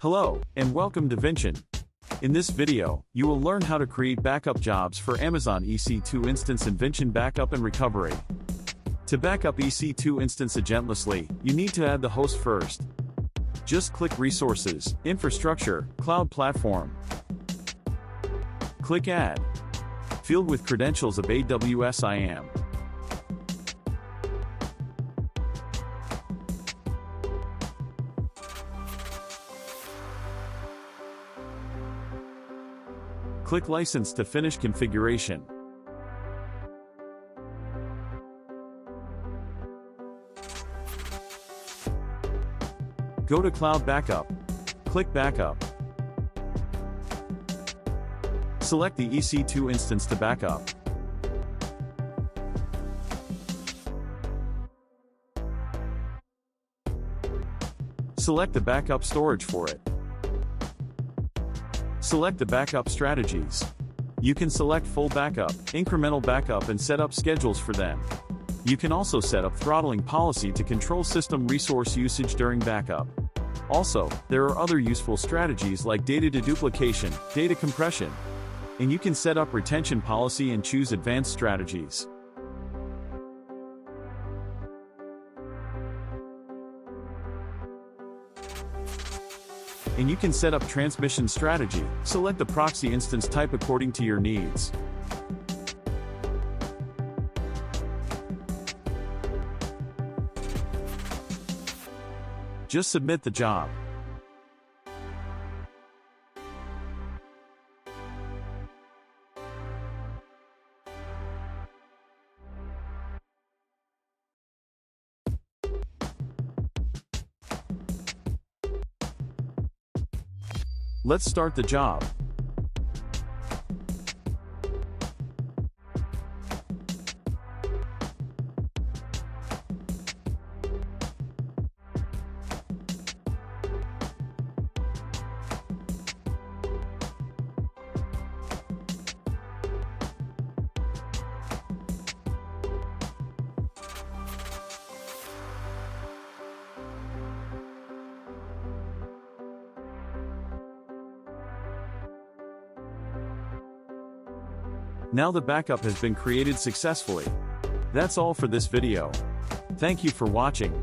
Hello, and welcome to Vinchin. In this video, you will learn how to create backup jobs for Amazon EC2 instance in Vinchin Backup and Recovery. To backup EC2 instance agentlessly, you need to add the host first. Just click Resources, Infrastructure, Cloud Platform. Click Add. Field with credentials of AWS IAM. Click License to finish configuration. Go to Cloud Backup. Click Backup. Select the EC2 instance to backup. Select the backup storage for it. Select the backup strategies. You can select full backup, incremental backup, and set up schedules for them. You can also set up throttling policy to control system resource usage during backup. Also, there are other useful strategies like data deduplication, data compression, and you can set up retention policy and choose advanced strategies. And you can set up transmission strategy. Select the proxy instance type according to your needs. Just submit the job. Let's start the job. Now the backup has been created successfully. That's all for this video. Thank you for watching.